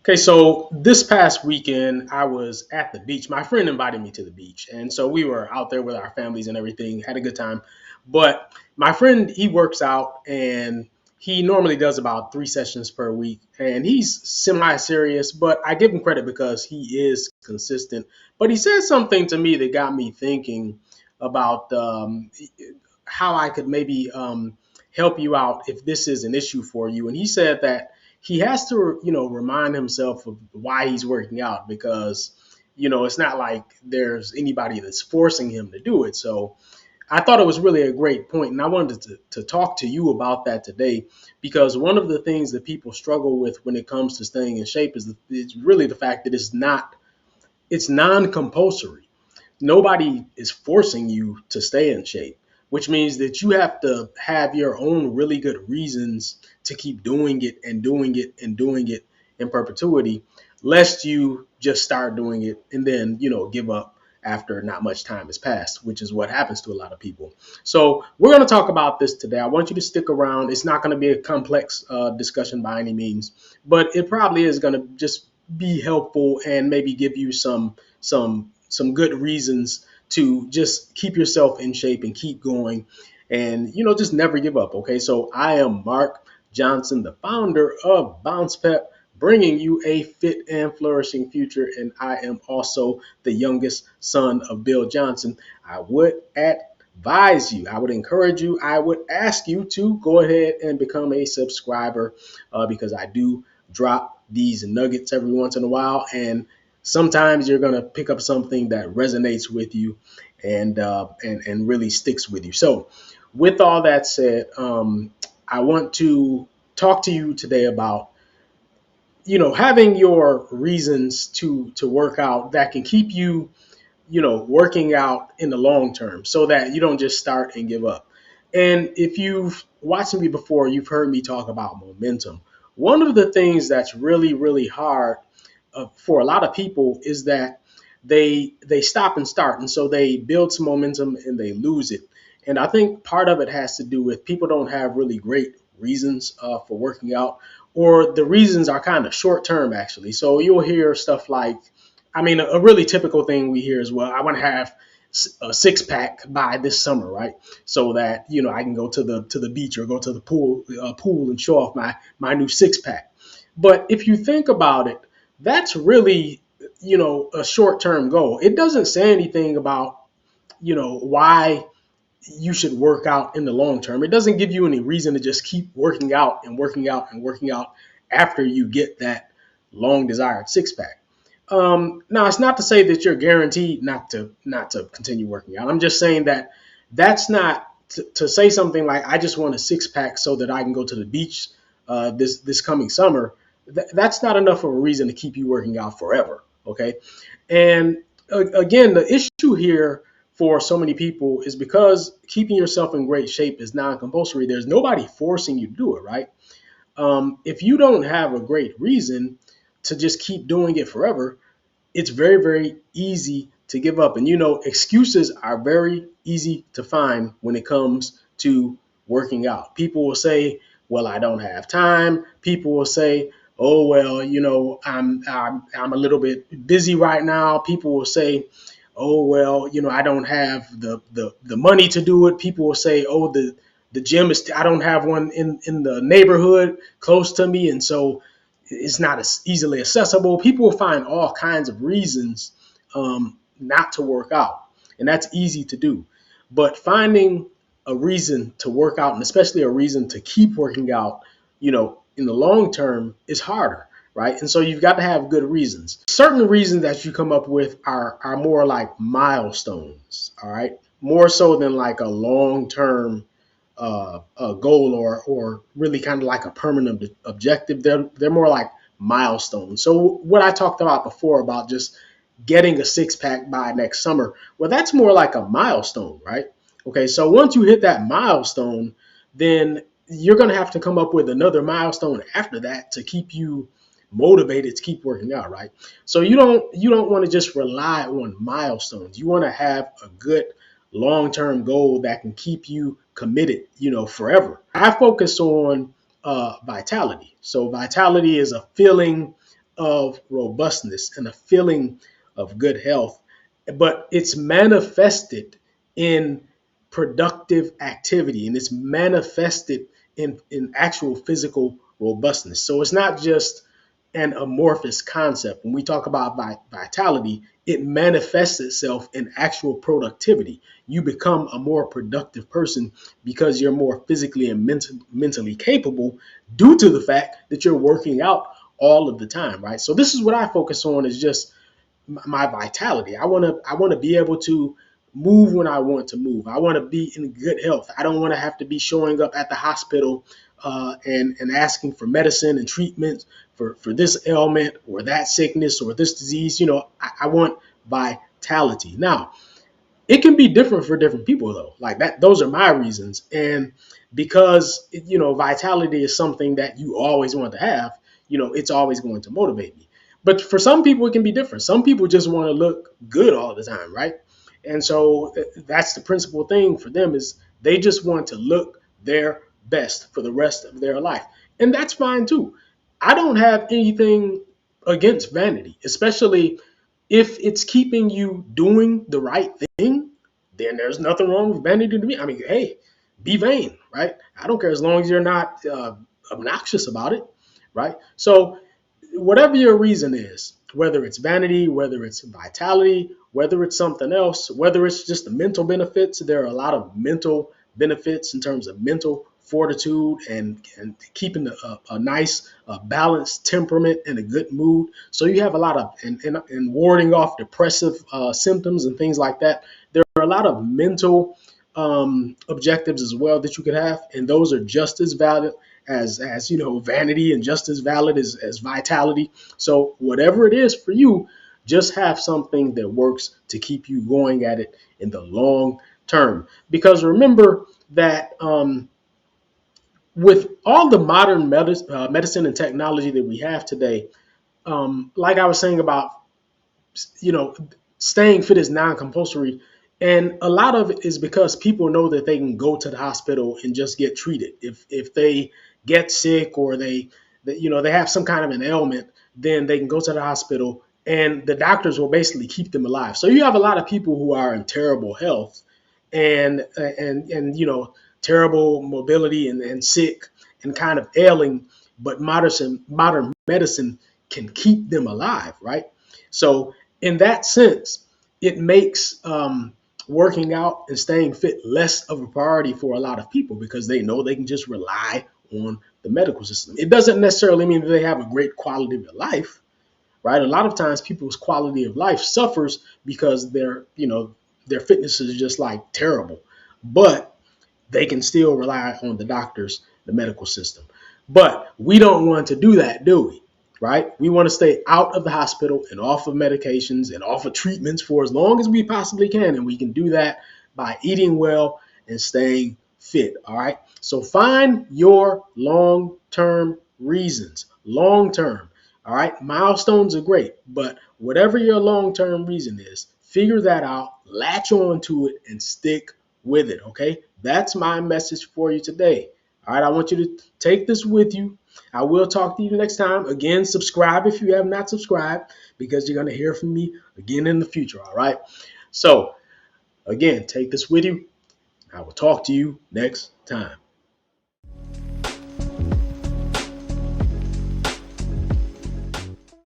Okay, so this past weekend I was at the beach. My friend invited me to the beach, and so we were out there with our families and everything. Had a good time. But my friend, he works out, and he normally does about 3 sessions per week, and he's semi-serious. But I give him credit because he is consistent. But he said something to me that got me thinking about how I could maybe help you out if this is an issue for you. And he said that he has to, remind himself of why he's working out because, it's not like there's anybody that's forcing him to do it. So I thought it was really a great point, and I wanted to talk to you about that today because one of the things that people struggle with when it comes to staying in shape is really the fact that it's non-compulsory. Nobody is forcing you to stay in shape, which means that you have to have your own really good reasons to keep doing it and doing it and doing it in perpetuity, lest you just start doing it and then, give up after not much time has passed, which is what happens to a lot of people. So we're going to talk about this today. I want you to stick around. It's not going to be a complex discussion by any means, but it probably is going to just be helpful and maybe give you some good reasons to just keep yourself in shape and keep going and just never give up. Okay, so I am Mark Johnson, the founder of Bounce Pep, bringing you a fit and flourishing future, and I am also the youngest son of Bill Johnson. I would advise you, I would encourage you, I would ask you to go ahead and become a subscriber because I do drop these nuggets every once in a while, and sometimes you're going to pick up something that resonates with you and really sticks with you. So with all that said, I want to talk to you today about having your reasons to work out that can keep you working out in the long term so that you don't just start and give up. And if you've watched me before, you've heard me talk about momentum. One of the things that's really, really hard for a lot of people is that they stop and start, and so they build some momentum and they lose it. And I think part of it has to do with people don't have really great reasons for working out, or the reasons are kind of short term actually. So you'll hear stuff like, I mean, a really typical thing we hear is, well, I want to have a six pack by this summer, right? So that I can go to the beach or go to the pool and show off my new six pack. But if you think about it, that's really a short term goal. It doesn't say anything about why you should work out in the long term. It doesn't give you any reason to just keep working out and working out and working out after you get that long desired six pack. Now, it's not to say that you're guaranteed not to continue working out. I'm just saying that that's not to say something like, I just want a six pack so that I can go to the beach this coming summer. That's not enough of a reason to keep you working out forever. Okay, and again, the issue here for so many people is because keeping yourself in great shape is non-compulsory. There's nobody forcing you to do it, right? If you don't have a great reason to just keep doing it forever, it's very, very easy to give up. And excuses are very easy to find when it comes to working out. People will say, well, I don't have time. People will say, oh, well, I'm a little bit busy right now. People will say, oh, well, I don't have the money to do it. People will say, oh, the gym is, I don't have one in the neighborhood close to me. And so it's not as easily accessible. People will find all kinds of reasons not to work out, and that's easy to do. But finding a reason to work out, and especially a reason to keep working out, in the long term, is harder, right? And so you've got to have good reasons. Certain reasons that you come up with are more like milestones, all right, more so than like a long term a goal or really kind of like a permanent objective. They're more like milestones. So what I talked about before about just getting a six pack by next summer, well, that's more like a milestone, right? Okay, so once you hit that milestone, then you're going to have to come up with another milestone after that to keep you motivated to keep working out, right? So you don't want to just rely on milestones. You want to have a good long-term goal that can keep you committed, forever. I focus on vitality. So vitality is a feeling of robustness and a feeling of good health, but it's manifested in productive activity and it's manifested in actual physical robustness. So it's not just an amorphous concept. When we talk about vitality, it manifests itself in actual productivity. You become a more productive person because you're more physically and mentally capable due to the fact that you're working out all of the time, right? So this is what I focus on, is just my vitality. I want to be able to move when I want to move. I want to be in good health. I don't want to have to be showing up at the hospital and asking for medicine and treatment for this ailment or that sickness or this disease. I want vitality. Now, it can be different for different people though. Like that, those are my reasons. And because vitality is something that you always want to have, it's always going to motivate me. But for some people it can be different. Some people just want to look good all the time, right? And so that's the principal thing for them, is they just want to look their best for the rest of their life. And that's fine too. I don't have anything against vanity, especially if it's keeping you doing the right thing, then there's nothing wrong with vanity to me. I mean, hey, be vain, right? I don't care as long as you're not obnoxious about it, right? So, whatever your reason is, whether it's vanity, whether it's vitality, whether it's something else, whether it's just the mental benefits, there are a lot of mental benefits in terms of mental fortitude and keeping a nice balanced temperament and a good mood. So you have a lot of, and warding off depressive symptoms and things like that. There are a lot of mental objectives as well that you could have, and those are just as valid as vanity, and just as valid as vitality. So whatever it is for you, just have something that works to keep you going at it in the long term. Because remember that with all the modern medicine and technology that we have today, like I was saying about you know, staying fit is non-compulsory. And a lot of it is because people know that they can go to the hospital and just get treated. If they get sick or they have some kind of an ailment, then they can go to the hospital and the doctors will basically keep them alive. So you have a lot of people who are in terrible health and terrible mobility and sick and kind of ailing, but modern medicine can keep them alive, right? So in that sense, it makes working out and staying fit less of a priority for a lot of people because they know they can just rely on the medical system. It doesn't necessarily mean that they have a great quality of life, right? A lot of times people's quality of life suffers because their fitness is just like terrible. But they can still rely on the doctors, the medical system. But we don't want to do that, do we? Right? We want to stay out of the hospital and off of medications and off of treatments for as long as we possibly can. And we can do that by eating well and staying fit. All right. So find your long term reasons. Long term. All right. Milestones are great, but whatever your long term reason is, figure that out, latch on to it, and stick with it. Okay. That's my message for you today. All right. I want you to take this with you. I will talk to you next time. Again, subscribe if you have not subscribed, because you're going to hear from me again in the future. All right. So, again, take this with you. I will talk to you next time.